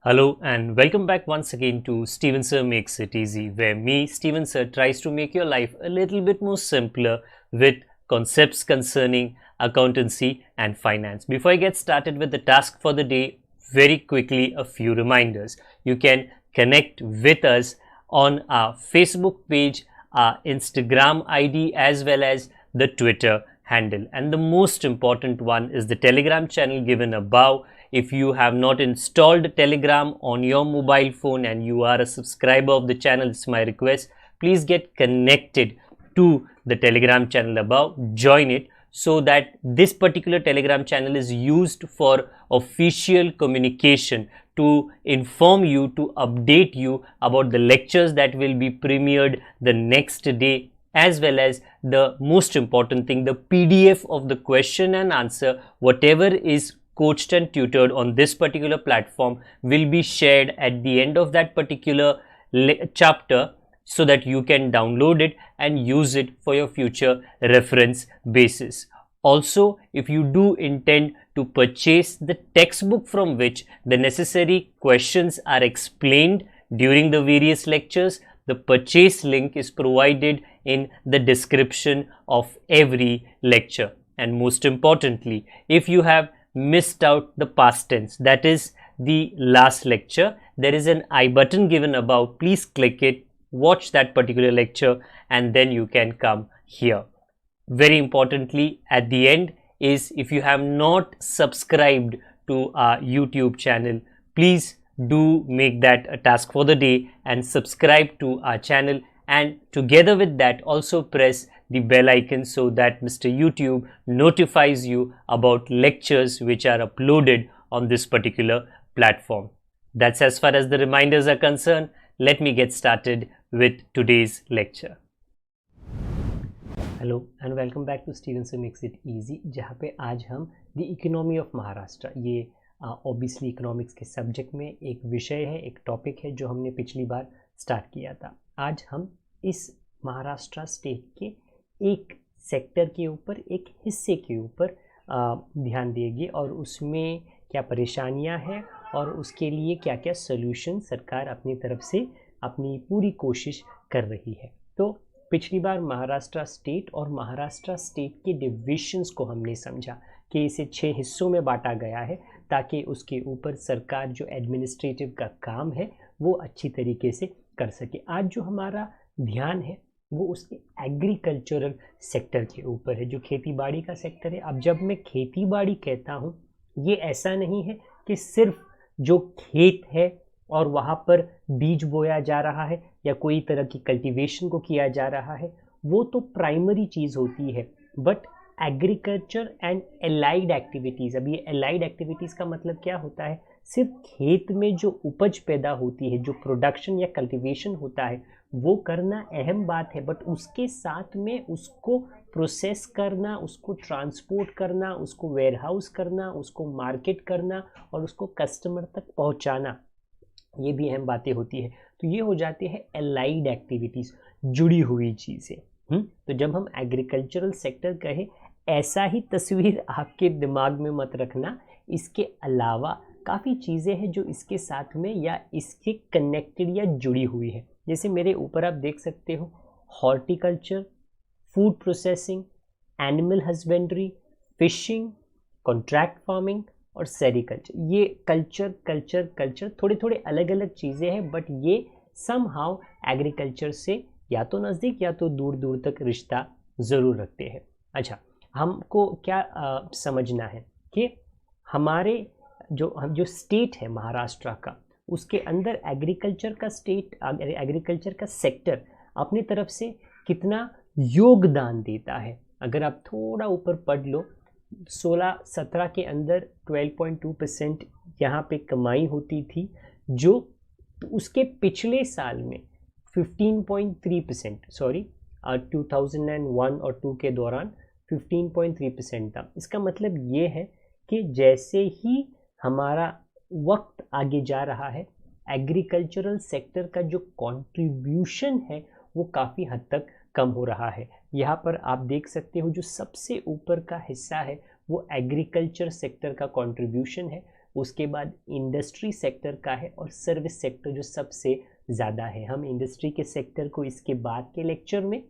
Hello and welcome back once again to Steven Sir Makes It Easy, where me, Steven Sir, tries to make your life a little bit more simpler with concepts concerning accountancy and finance. Before I get started with the task for the day, very quickly a few reminders. You can connect with us on our Facebook page, our Instagram ID, as well as the Twitter handle. And the most important one is the Telegram channel given above. If you have not installed Telegram on your mobile phone and you are a subscriber of the channel, it's my request, please get connected to the Telegram channel above, join it, so that this particular Telegram channel is used for official communication, to inform you, to update you about the lectures that will be premiered the next day, as well as the most important thing, the PDF of the question and answer, whatever is coached and tutored on this particular platform, will be shared at the end of that particular chapter, so that you can download it and use it for your future reference basis. Also, if you do intend to purchase the textbook from which the necessary questions are explained during the various lectures, the purchase link is provided in the description of every lecture. And most importantly, if you have missed out the past tense, that is the last lecture, there is an I button given above. Please click it, watch that particular lecture, and then you can come here. Very importantly, at the end is, if you have not subscribed to our YouTube channel, please do make that a task for the day and subscribe to our channel, and together with that also press the bell icon so that Mr. YouTube notifies you about lectures which are uploaded on this particular platform. That's as far as the reminders are concerned. Let me get started with today's lecture. Hello and welcome back to Steven sir makes it easy, जहाँ पे आज हम the economy of Maharashtra, ये obviously economics के subject में एक विषय है, एक टॉपिक है जो हमने पिछली बार स्टार्ट किया था। आज हम इस महाराष्ट्र स्टेट के एक सेक्टर के ऊपर, एक हिस्से के ऊपर ध्यान देंगे और उसमें क्या परेशानियां हैं और उसके लिए क्या क्या सॉल्यूशन सरकार अपनी तरफ से अपनी पूरी कोशिश कर रही है। तो पिछली बार महाराष्ट्र स्टेट और महाराष्ट्र स्टेट के डिविजन्स को हमने समझा कि इसे 6 हिस्सों में बांटा गया है, ताकि उसके ऊपर सरकार जो एडमिनिस्ट्रेटिव का काम है वो अच्छी तरीके से कर सके। आज जो हमारा ध्यान है वो उसके एग्रीकल्चरल सेक्टर के ऊपर है, जो खेती बाड़ी का सेक्टर है। अब जब मैं खेती बाड़ी कहता हूँ, ये ऐसा नहीं है कि सिर्फ जो खेत है और वहाँ पर बीज बोया जा रहा है या कोई तरह की कल्टीवेशन को किया जा रहा है, वो तो प्राइमरी चीज़ होती है, but agriculture and allied activities. अब ये एलाइड एक्टिविटीज़ का मतलब क्या होता है? सिर्फ खेत में जो उपज पैदा होती है, जो प्रोडक्शन या कल्टीवेशन होता है, वो करना अहम बात है, बट उसके साथ में उसको प्रोसेस करना, उसको ट्रांसपोर्ट करना, उसको वेयरहाउस करना, उसको मार्केट करना और उसको कस्टमर तक पहुंचाना, ये भी अहम बातें होती है। तो ये हो जाती है एलाइड एक्टिविटीज़, जुड़ी हुई चीज़ें। तो जब हम एग्रीकल्चरल सेक्टर कहें, ऐसा ही तस्वीर आपके दिमाग में मत रखना, इसके अलावा काफ़ी चीज़ें हैं जो इसके साथ में या इसके कनेक्टेड या जुड़ी हुई है। जैसे मेरे ऊपर आप देख सकते हो, horticulture, food processing, animal husbandry, fishing, contract farming और सेरिकल्चर। ये कल्चर थोड़े थोड़े अलग अलग चीज़ें हैं, बट ये समहाउ एग्रीकल्चर से या तो नज़दीक या तो दूर दूर तक रिश्ता ज़रूर रखते हैं। अच्छा, हमको क्या समझना है कि हमारे जो स्टेट है महाराष्ट्र का, उसके अंदर एग्रीकल्चर का सेक्टर अपनी तरफ से कितना योगदान देता है। अगर आप थोड़ा ऊपर पढ़ लो, 16-17 के अंदर 12.2% यहाँ पे कमाई होती थी, जो उसके पिछले साल में 15.3%, 2001 और 2 के दौरान 15.3% था। इसका मतलब ये है कि जैसे ही हमारा वक्त आगे जा रहा है, एग्रीकल्चरल सेक्टर का जो कंट्रीब्यूशन है वो काफ़ी हद तक कम हो रहा है। यहाँ पर आप देख सकते हो, जो सबसे ऊपर का हिस्सा है वो एग्रीकल्चर सेक्टर का कंट्रीब्यूशन है, उसके बाद इंडस्ट्री सेक्टर का है और सर्विस सेक्टर जो सबसे ज़्यादा है। हम इंडस्ट्री के सेक्टर को इसके बाद के लेक्चर में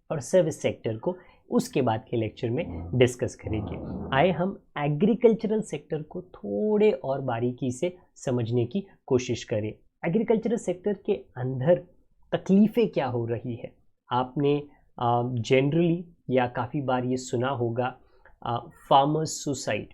और सर्विस सेक्टर को उसके बाद के लेक्चर में डिस्कस करेंगे। आए हम एग्रीकल्चरल सेक्टर को थोड़े और बारीकी से समझने की कोशिश करें। एग्रीकल्चरल सेक्टर के अंदर तकलीफ़ें क्या हो रही है। आपने जनरली या काफ़ी बार ये सुना होगा फार्मर्स सुसाइड,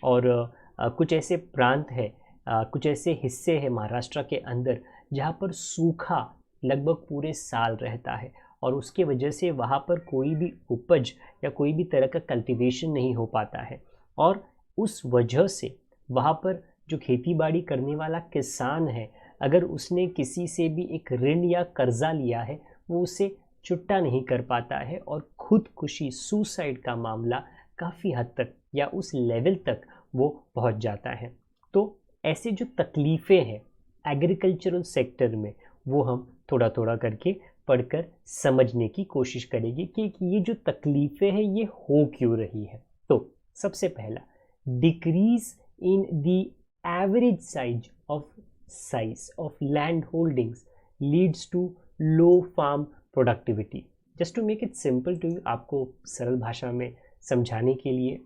और कुछ ऐसे प्रांत है, कुछ ऐसे हिस्से हैं महाराष्ट्र के अंदर जहाँ पर सूखा लगभग पूरे साल रहता है और उसके वजह से वहाँ पर कोई भी उपज या कोई भी तरह का कल्टीवेशन नहीं हो पाता है, और उस वजह से वहाँ पर जो खेती बाड़ी करने वाला किसान है, अगर उसने किसी से भी एक ऋण या कर्जा लिया है वो उसे चुकता नहीं कर पाता है और खुदकुशी सुसाइड का मामला काफ़ी हद तक या उस लेवल तक वो पहुंच जाता है। तो ऐसे जो तकलीफ़ें हैं एग्रीकल्चरल सेक्टर में वो हम थोड़ा थोड़ा करके पढ़कर समझने की कोशिश करेंगे कि ये जो तकलीफ़ें हैं ये हो क्यों रही है। तो सबसे पहला, decrease in the average size of land holdings leads to low farm productivity. Just to make it simple to you, आपको सरल भाषा में समझाने के लिए,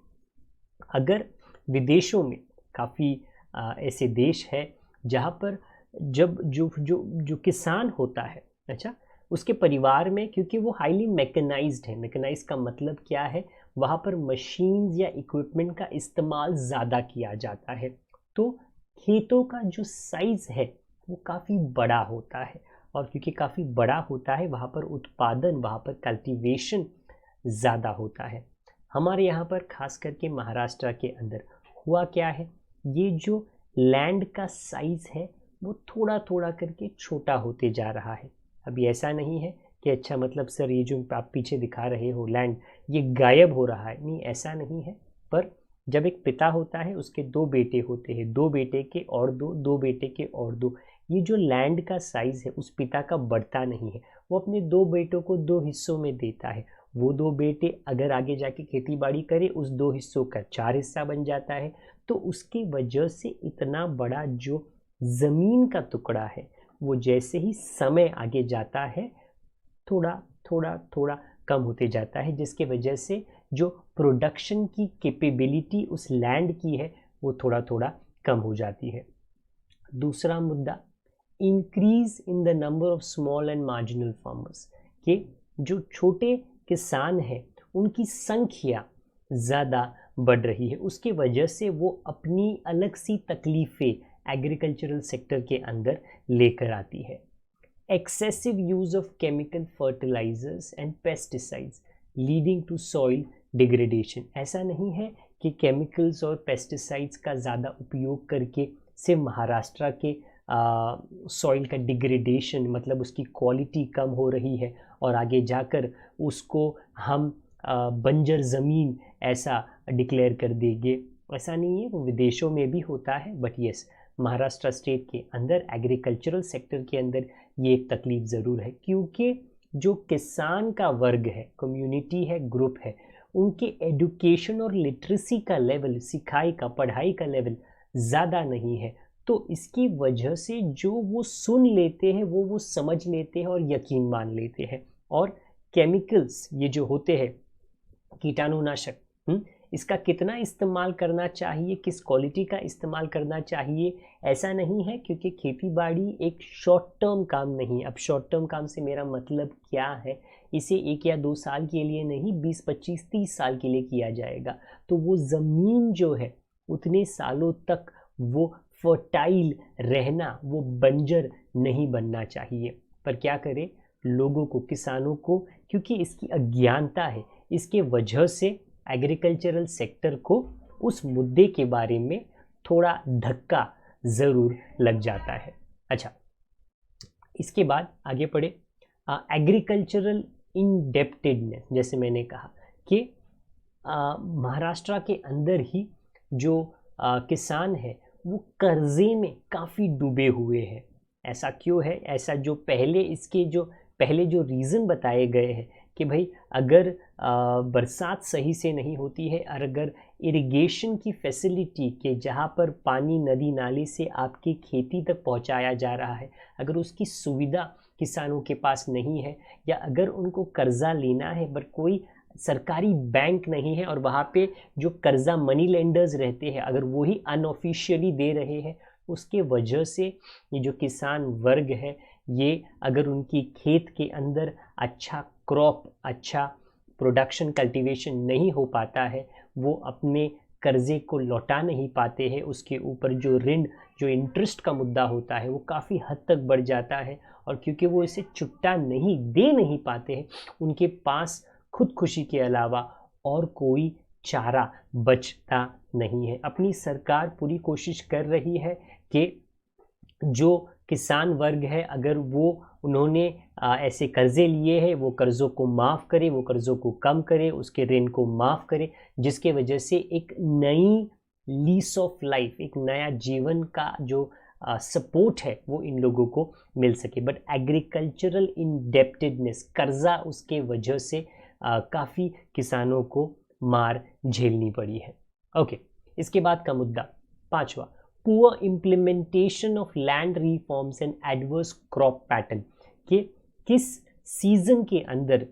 अगर विदेशों में काफ़ी ऐसे देश है जहाँ पर जब जो जो जो किसान होता है, अच्छा, उसके परिवार में, क्योंकि वो हाईली मैकेनाइज्ड है, मैकेनाइज का मतलब क्या है, वहाँ पर मशीन्स या इक्विपमेंट का इस्तेमाल ज़्यादा किया जाता है, तो खेतों का जो साइज़ है वो काफ़ी बड़ा होता है, और क्योंकि काफ़ी बड़ा होता है वहाँ पर उत्पादन, वहाँ पर कल्टीवेशन ज़्यादा होता है। हमारे यहाँ पर खास करके महाराष्ट्र के अंदर हुआ क्या है, ये जो लैंड का साइज़ है वो थोड़ा थोड़ा करके छोटा होते जा रहा है। अभी ऐसा नहीं है कि अच्छा मतलब सर ये जो आप पीछे दिखा रहे हो लैंड ये गायब हो रहा है, नहीं ऐसा नहीं है। पर जब एक पिता होता है उसके दो बेटे होते हैं, दो बेटे के और दो बेटे के और दो, ये जो लैंड का साइज़ है उस पिता का बढ़ता नहीं है, वो अपने दो बेटों को दो हिस्सों में देता है। वो दो बेटे अगर आगे जाके खेती बाड़ी करे उस दो हिस्सों का 4 हिस्सा बन जाता है, तो उसकी वजह से इतना बड़ा जो ज़मीन का टुकड़ा है वो जैसे ही समय आगे जाता है थोड़ा थोड़ा थोड़ा कम होते जाता है, जिसके वजह से जो प्रोडक्शन की कैपेबिलिटी उस लैंड की है वो थोड़ा थोड़ा कम हो जाती है। दूसरा मुद्दा, increase in the number of small and marginal farmers, के जो छोटे किसान हैं उनकी संख्या ज़्यादा बढ़ रही है, उसके वजह से वो अपनी अलग सी तकलीफ़ें एग्रीकल्चरल सेक्टर के अंदर लेकर आती है। Excessive use of chemical fertilisers and pesticides leading to soil degradation. ऐसा नहीं है कि केमिकल्स और पेस्टिसाइड्स का ज़्यादा उपयोग करके से महाराष्ट्र के सॉइल का डिग्रेडेशन मतलब उसकी क्वालिटी कम हो रही है और आगे जाकर उसको हम बंजर ज़मीन ऐसा डिक्लेयर कर देंगे, ऐसा नहीं है। वो विदेशों में भी होता है, बट यस महाराष्ट्र स्टेट के अंदर एग्रीकल्चरल सेक्टर के अंदर ये एक तकलीफ़ ज़रूर है, क्योंकि जो किसान का वर्ग है, कम्युनिटी है, ग्रुप है, उनके एजुकेशन और लिटरेसी का लेवल, सिखाई का, पढ़ाई का लेवल ज़्यादा नहीं है, तो इसकी वजह से जो वो सुन लेते हैं वो समझ लेते हैं और यकीन मान लेते हैं। और केमिकल्स ये जो होते हैं कीटाणुनाशक, इसका कितना इस्तेमाल करना चाहिए, किस क्वालिटी का इस्तेमाल करना चाहिए, ऐसा नहीं है, क्योंकि खेती बाड़ी एक शॉर्ट टर्म काम नहीं। अब शॉर्ट टर्म काम से मेरा मतलब क्या है, इसे 1 या 2 साल के लिए नहीं 20, 25, 30 साल के लिए किया जाएगा, तो वो ज़मीन जो है उतने सालों तक वो फर्टाइल रहना, वो बंजर नहीं बनना चाहिए। पर क्या करें, लोगों को, किसानों को, क्योंकि इसकी अज्ञानता है, इसके वजह से एग्रीकल्चरल सेक्टर को उस मुद्दे के बारे में थोड़ा धक्का ज़रूर लग जाता है। अच्छा, इसके बाद आगे पढ़े, एग्रीकल्चरल इंडेप्टेडनेस। जैसे मैंने कहा कि महाराष्ट्र के अंदर ही जो किसान है वो कर्जे में काफ़ी डूबे हुए हैं। ऐसा क्यों है? ऐसा जो पहले जो रीज़न बताए गए हैं कि भाई अगर बरसात सही से नहीं होती है और अगर इरिगेशन की फैसिलिटी के जहाँ पर पानी नदी नाले से आपकी खेती तक पहुँचाया जा रहा है, अगर उसकी सुविधा किसानों के पास नहीं है, या अगर उनको कर्जा लेना है बट कोई सरकारी बैंक नहीं है और वहाँ पे जो कर्जा मनी लेंडर्स रहते हैं अगर वही अनऑफिशियली दे रहे हैं, उसके वजह से ये जो किसान वर्ग है ये अगर उनकी खेत के अंदर अच्छा क्रॉप, अच्छा प्रोडक्शन, कल्टीवेशन नहीं हो पाता है, वो अपने कर्जे को लौटा नहीं पाते हैं, उसके ऊपर जो ऋण, जो इंटरेस्ट का मुद्दा होता है वो काफ़ी हद तक बढ़ जाता है। और क्योंकि वो इसे चुकता नहीं दे नहीं पाते हैं, उनके पास खुदकुशी के अलावा और कोई चारा बचता नहीं है। अपनी सरकार पूरी कोशिश कर रही है कि जो किसान वर्ग है अगर उन्होंने ऐसे कर्जे लिए हैं वो कर्ज़ों को माफ़ करे, वो कर्ज़ों को कम करे, उसके ऋण को माफ़ करे, जिसके वजह से एक नई लीस ऑफ लाइफ, एक नया जीवन का जो सपोर्ट है वो इन लोगों को मिल सके। बट एग्रीकल्चरल इंडेप्टेडनेस, कर्जा, उसके वजह से काफ़ी किसानों को मार झेलनी पड़ी है। ओके, इसके बाद का मुद्दा 5वां, poor implementation of land reforms and adverse crop pattern, कि किस सीजन के अंदर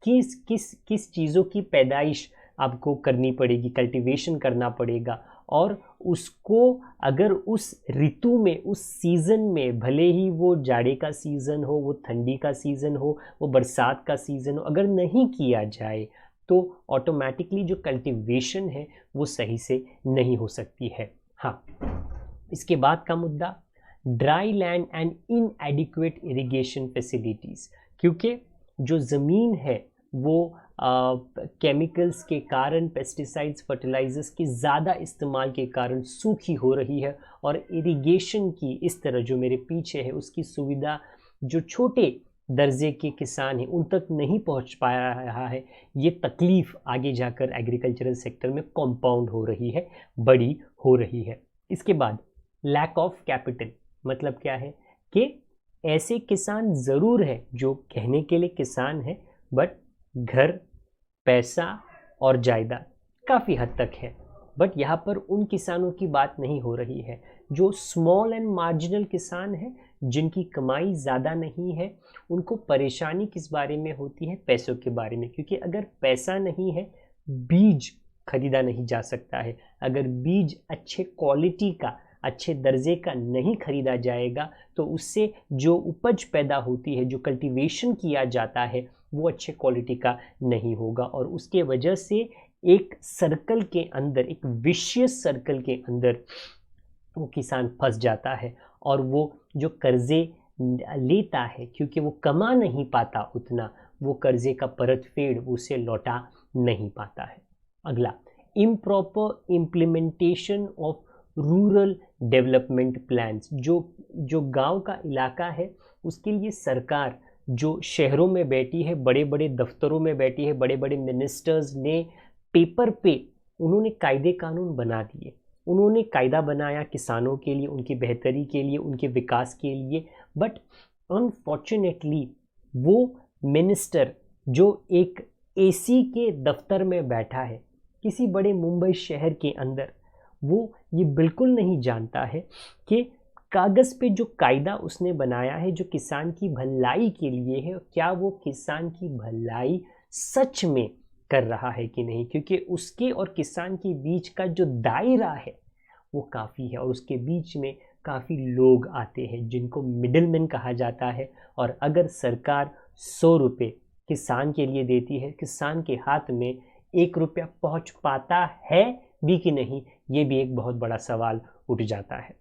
किस किस किस चीज़ों की पैदाइश आपको करनी पड़ेगी, कल्टीवेशन करना पड़ेगा, और उसको अगर उस ऋतु में, उस सीज़न में, भले ही वो जाड़े का सीज़न हो, वो ठंडी का सीज़न हो, वो बरसात का सीज़न हो, अगर नहीं किया जाए तो ऑटोमेटिकली जो कल्टीवेशन है वो सही से नहीं हो सकती है। हाँ, इसके बाद का मुद्दा dry land and इनएडिक्वेट irrigation facilities, क्योंकि जो ज़मीन है वो केमिकल्स के कारण, पेस्टिसाइड्स, फर्टिलाइजर्स के ज़्यादा इस्तेमाल के कारण सूखी हो रही है, और इरिगेशन की इस तरह जो मेरे पीछे है उसकी सुविधा जो छोटे दर्जे के किसान हैं उन तक नहीं पहुंच पाया रहा है। ये तकलीफ़ आगे जाकर एग्रीकल्चरल सेक्टर में कंपाउंड हो रही है, बड़ी हो रही है। इसके बाद लैक ऑफ कैपिटल, मतलब क्या है कि ऐसे किसान ज़रूर है जो कहने के लिए किसान है बट घर, पैसा और जायदाद काफ़ी हद तक है, बट यहाँ पर उन किसानों की बात नहीं हो रही है जो स्मॉल एंड मार्जिनल किसान है, जिनकी कमाई ज़्यादा नहीं है। उनको परेशानी किस बारे में होती है? पैसों के बारे में, क्योंकि अगर पैसा नहीं है बीज खरीदा नहीं जा सकता है। अगर बीज अच्छे क्वालिटी का, अच्छे दर्जे का नहीं खरीदा जाएगा तो उससे जो उपज पैदा होती है, जो कल्टीवेशन किया जाता है, वो अच्छे क्वालिटी का नहीं होगा, और उसके वजह से एक सर्कल के अंदर, एक विशियस सर्कल के अंदर वो किसान फंस जाता है, और वो जो कर्जे लेता है क्योंकि वो कमा नहीं पाता उतना, वो कर्जे का परत फेड़ उसे लौटा नहीं पाता है। अगला, improper implementation of rural development plans, जो गांव का इलाका है उसके लिए सरकार जो शहरों में बैठी है, बड़े बड़े दफ्तरों में बैठी है, बड़े बड़े मिनिस्टर्स ने पेपर पे उन्होंने कायदे कानून बना दिए, उन्होंने कायदा बनाया किसानों के लिए, उनकी बेहतरी के लिए, उनके विकास के लिए, बट अनफॉर्चुनेटली वो मिनिस्टर जो एक एसी के दफ्तर में बैठा है किसी बड़े मुंबई शहर के अंदर, वो ये बिल्कुल नहीं जानता है कि कागज़ पे जो कायदा उसने बनाया है जो किसान की भलाई के लिए है, क्या वो किसान की भलाई सच में कर रहा है कि नहीं, क्योंकि उसके और किसान के बीच का जो दायरा है वो काफ़ी है, और उसके बीच में काफ़ी लोग आते हैं जिनको मिडिलमैन कहा जाता है। और अगर सरकार 100 रुपये किसान के लिए देती है, किसान के हाथ में 1 रुपया पहुंच पाता है भी कि नहीं, ये भी एक बहुत बड़ा सवाल उठ जाता है।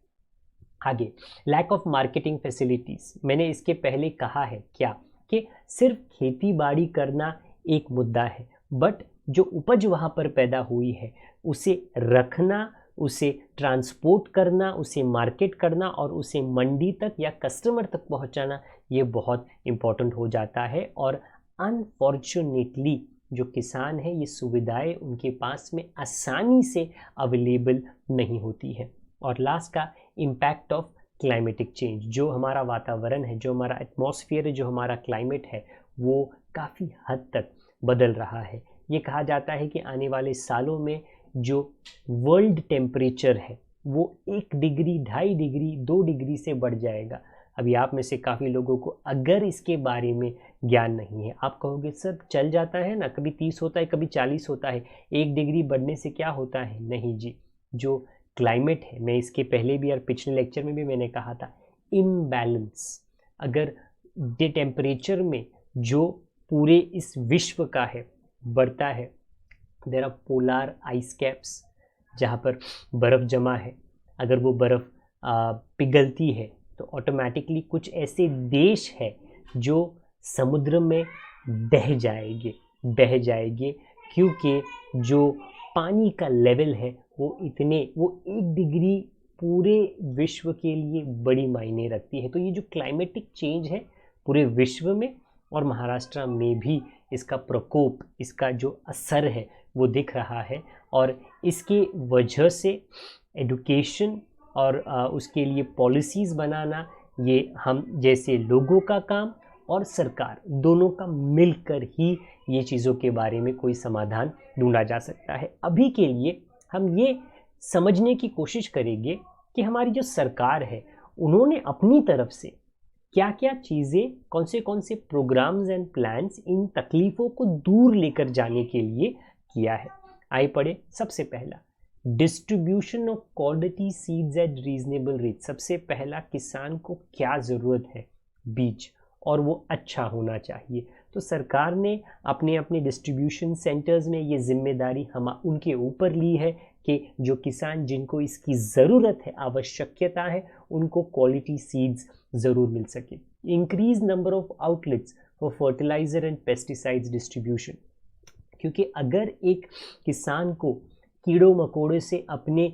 आगे, लैक ऑफ मार्केटिंग फैसिलिटीज़, मैंने इसके पहले कहा है क्या कि सिर्फ खेती बाड़ी करना एक मुद्दा है, बट जो उपज वहाँ पर पैदा हुई है उसे रखना, उसे ट्रांसपोर्ट करना, उसे मार्केट करना और उसे मंडी तक या कस्टमर तक पहुँचाना, ये बहुत इम्पोर्टेंट हो जाता है। और अनफॉर्चुनेटली जो किसान है ये सुविधाएं उनके पास में आसानी से अवेलेबल नहीं होती है। और लास्ट का, इम्पैक्ट ऑफ क्लाइमेटिक चेंज, जो हमारा वातावरण है, जो हमारा एटमॉस्फेयर है, जो हमारा क्लाइमेट है, वो काफ़ी हद तक बदल रहा है। ये कहा जाता है कि आने वाले सालों में जो वर्ल्ड टेम्परेचर है वो 1 डिग्री, 2.5 डिग्री, 2 डिग्री से बढ़ जाएगा। अभी आप में से काफ़ी लोगों को अगर इसके बारे में ज्ञान नहीं है, आप कहोगे सर चल जाता है ना, कभी 30 होता है, कभी 40 होता है, 1 डिग्री बढ़ने से क्या होता है? नहीं जी, जो क्लाइमेट है, मैं इसके पहले भी और पिछले लेक्चर में भी मैंने कहा था, इम्बैलेंस, अगर ये टेम्परेचर में जो पूरे इस विश्व का है बढ़ता है, there are polar ice caps, जहाँ पर बर्फ़ जमा है, अगर वो बर्फ़ पिघलती है तो ऑटोमेटिकली कुछ ऐसे देश है जो समुद्र में बह जाएंगे क्योंकि जो पानी का लेवल है वो 1 डिग्री पूरे विश्व के लिए बड़ी मायने रखती है। तो ये जो क्लाइमेटिक चेंज है पूरे विश्व में और महाराष्ट्र में भी इसका प्रकोप, इसका जो असर है वो दिख रहा है और इसकी वजह से एडुकेशन और उसके लिए पॉलिसीज़ बनाना ये हम जैसे लोगों का काम और सरकार दोनों का मिलकर ही ये चीज़ों के बारे में कोई समाधान ढूंढा जा सकता है। अभी के लिए हम ये समझने की कोशिश करेंगे कि हमारी जो सरकार है उन्होंने अपनी तरफ से क्या क्या चीज़ें, कौन से प्रोग्राम्स एंड प्लान्स इन तकलीफ़ों को दूर लेकर जाने के लिए किया है। आइए पढ़े। सबसे पहला, distribution of quality seeds eight reasonable rate. सबसे पहला, किसान को क्या ज़रूरत है? बीज, और वो अच्छा होना चाहिए। तो सरकार ने अपने अपने डिस्ट्रीब्यूशन सेंटर्स में ये जिम्मेदारी हम उनके ऊपर ली है कि जो किसान जिनको इसकी ज़रूरत है, आवश्यकता है, उनको क्वालिटी सीड्स ज़रूर मिल सके। Increase number of outlets for fertiliser and pesticides distribution, क्योंकि अगर एक किसान को कीड़ों मकोड़ों से अपने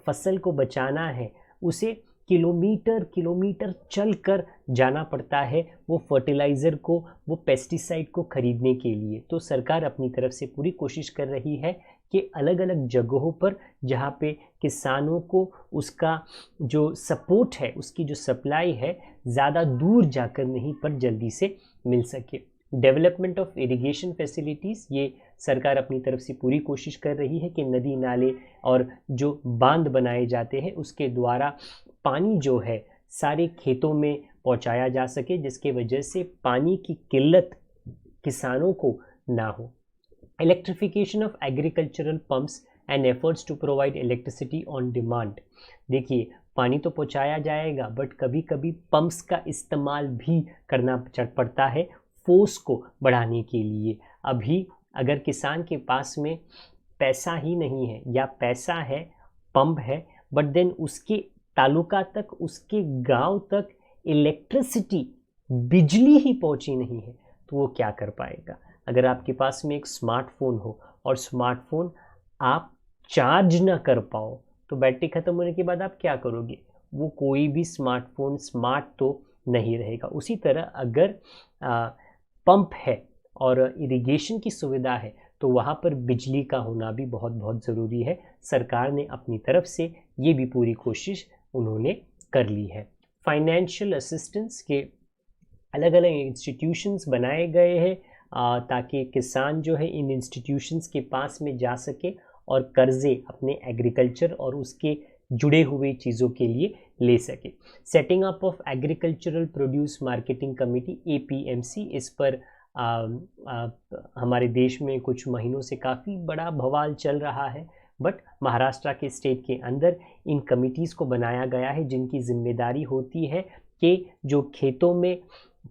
फसल को बचाना है, उसे किलोमीटर चल कर जाना पड़ता है वो फर्टिलाइज़र को, वो पेस्टिसाइड को खरीदने के लिए। तो सरकार अपनी तरफ से पूरी कोशिश कर रही है कि अलग अलग जगहों पर जहाँ पे किसानों को उसका जो सपोर्ट है, उसकी जो सप्लाई है, ज़्यादा दूर जाकर नहीं पर जल्दी से मिल सके। डेवलपमेंट ऑफ इरिगेशन फैसिलिटीज़, ये सरकार अपनी तरफ से पूरी कोशिश कर रही है कि नदी नाले और जो बांध बनाए जाते हैं उसके द्वारा पानी जो है सारे खेतों में पहुंचाया जा सके, जिसके वजह से पानी की किल्लत किसानों को ना हो। Electrification of agricultural pumps and efforts to provide electricity on demand. देखिए, पानी तो पहुंचाया जाएगा बट कभी कभी पंप्स का इस्तेमाल भी करना पड़ता है फोर्स को बढ़ाने के लिए। अभी अगर किसान के पास में पैसा ही नहीं है या पैसा है, पंप है, बट देन उसके तालुका तक, उसके गांव तक इलेक्ट्रिसिटी, बिजली ही पहुंची नहीं है, तो वो क्या कर पाएगा? अगर आपके पास में एक स्मार्टफोन हो और स्मार्टफोन आप चार्ज ना कर पाओ तो बैटरी ख़त्म होने के बाद आप क्या करोगे? वो कोई भी स्मार्टफोन स्मार्ट तो नहीं रहेगा। उसी तरह अगर पंप है और इरिगेशन की सुविधा है तो वहाँ पर बिजली का होना भी बहुत बहुत ज़रूरी है। सरकार ने अपनी तरफ से ये भी पूरी कोशिश उन्होंने कर ली है। फाइनेंशियल असिस्टेंस के अलग अलग इंस्टीट्यूशंस बनाए गए हैं ताकि किसान जो है इन इंस्टीट्यूशंस के पास में जा सके और कर्जे अपने एग्रीकल्चर और उसके जुड़े हुए चीज़ों के लिए ले सके। Setting up of agricultural produce marketing committee APMC, इस पर हमारे देश में कुछ महीनों से काफ़ी बड़ा बवाल चल रहा है, बट महाराष्ट्र के स्टेट के अंदर इन कमिटीज़ को बनाया गया है जिनकी जिम्मेदारी होती है कि जो खेतों में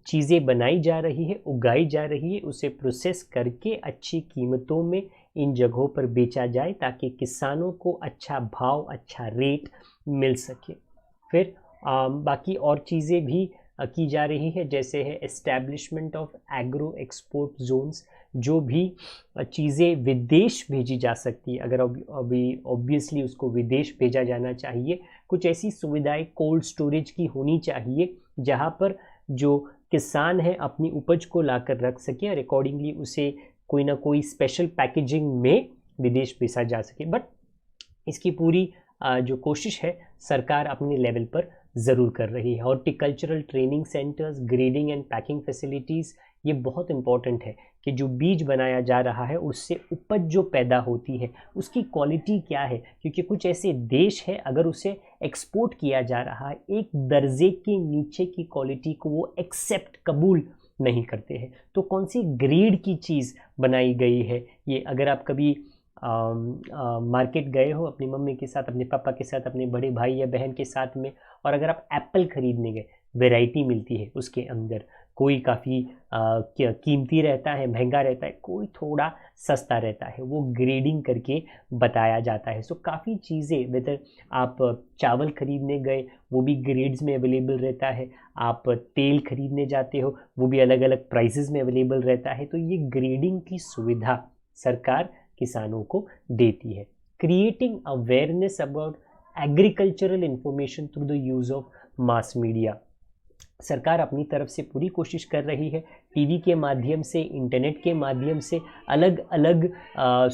चीज़ें बनाई जा रही है, उगाई जा रही है, उसे प्रोसेस करके अच्छी कीमतों में इन जगहों पर बेचा जाए ताकि किसानों को अच्छा भाव, अच्छा रेट मिल सके। फिर बाकी और चीज़ें भी की जा रही है, जैसे है establishment of agro export zones, जो भी चीज़ें विदेश भेजी जा सकती है, अगर अभी ऑब्वियसली उसको विदेश भेजा जाना चाहिए, कुछ ऐसी सुविधाएं कोल्ड स्टोरेज की होनी चाहिए जहां पर जो किसान है अपनी उपज को लाकर रख सके और अकॉर्डिंगली उसे कोई ना कोई स्पेशल पैकेजिंग में विदेश भेजा जा सके। बट इसकी पूरी जो कोशिश है सरकार अपने लेवल पर ज़रूर कर रही है। Horticultural training centres, grading and packing facilities, ये बहुत इम्पॉर्टेंट है कि जो बीज बनाया जा रहा है उससे उपज जो पैदा होती है उसकी क्वालिटी क्या है, क्योंकि कुछ ऐसे देश है अगर उसे एक्सपोर्ट किया जा रहा है एक दर्जे के नीचे की क्वालिटी को वो एक्सेप्ट कबूल नहीं करते हैं। तो कौन सी ग्रेड की चीज़ बनाई गई है ये, अगर आप कभी मार्केट गए हो अपनी मम्मी के साथ, अपने पापा के साथ, अपने बड़े भाई या बहन के साथ में, और अगर आप एप्पल खरीदने गए, वैरायटी मिलती है उसके अंदर, कोई काफ़ी कीमती रहता है, महंगा रहता है, कोई थोड़ा सस्ता रहता है, वो ग्रेडिंग करके बताया जाता है। सो काफ़ी चीज़ें, वेदर आप चावल खरीदने गए वो भी ग्रेड्स में अवेलेबल रहता है, आप तेल खरीदने जाते हो वो भी अलग अलग प्राइसेस में अवेलेबल रहता है। तो ये ग्रेडिंग की सुविधा सरकार किसानों को देती है। Creating awareness about agricultural information through the use of mass media, सरकार अपनी तरफ से पूरी कोशिश कर रही है, टीवी के माध्यम से, इंटरनेट के माध्यम से, अलग अलग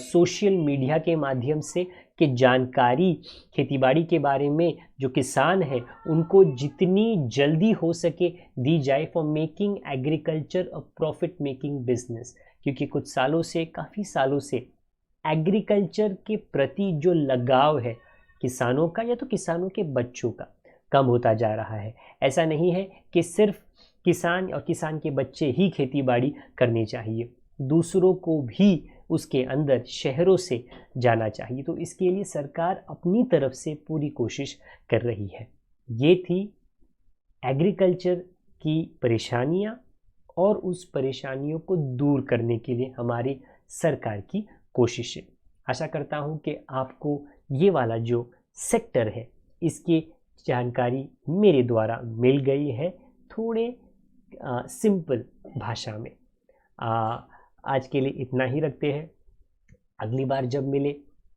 सोशल मीडिया के माध्यम से, कि जानकारी खेतीबाड़ी के बारे में जो किसान हैं उनको जितनी जल्दी हो सके दी जाए, for making agriculture a profit making business. क्योंकि कुछ सालों से, काफ़ी सालों से एग्रीकल्चर के प्रति जो लगाव है किसानों का या तो किसानों के बच्चों का, कम होता जा रहा है। ऐसा नहीं है कि सिर्फ किसान और किसान के बच्चे ही खेती बाड़ी करनी चाहिए, दूसरों को भी उसके अंदर शहरों से जाना चाहिए। तो इसके लिए सरकार अपनी तरफ से पूरी कोशिश कर रही है। ये थी एग्रीकल्चर की परेशानियां और उस परेशानियों को दूर करने के लिए हमारी सरकार की कोशिशें। आशा करता हूं कि आपको ये वाला जो सेक्टर है इसकी जानकारी मेरे द्वारा मिल गई है, थोड़े सिंपल भाषा में। आज के लिए इतना ही रखते हैं। अगली बार जब मिले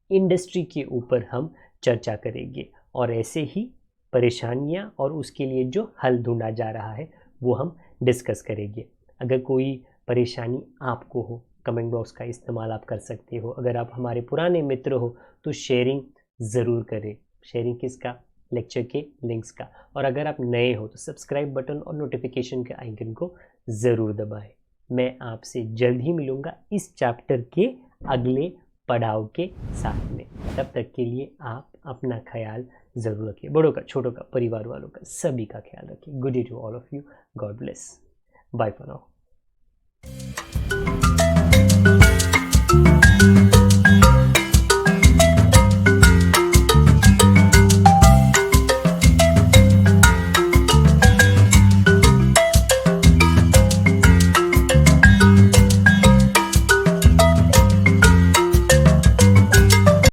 इंडस्ट्री के ऊपर हम चर्चा करेंगे और ऐसे ही परेशानियां और उसके लिए जो हल ढूंढा जा रहा है वो हम डिस्कस करेंगे। अगर कोई परेशानी आपको हो, कमेंट बॉक्स का इस्तेमाल आप कर सकते हो। अगर आप हमारे पुराने मित्र हो तो शेयरिंग ज़रूर करें। शेयरिंग किसका? लेक्चर के लिंक्स का। और अगर आप नए हो तो सब्सक्राइब बटन और नोटिफिकेशन के आइकन को ज़रूर दबाएं। मैं आपसे जल्द ही मिलूँगा इस चैप्टर के अगले पड़ाव के साथ में। तब तक के लिए आप अपना ख्याल ज़रूर रखिए, बड़ों का, छोटों का, परिवार वालों का, सभी का ख्याल रखिए। Good day to all of you. God bless. Bye for now.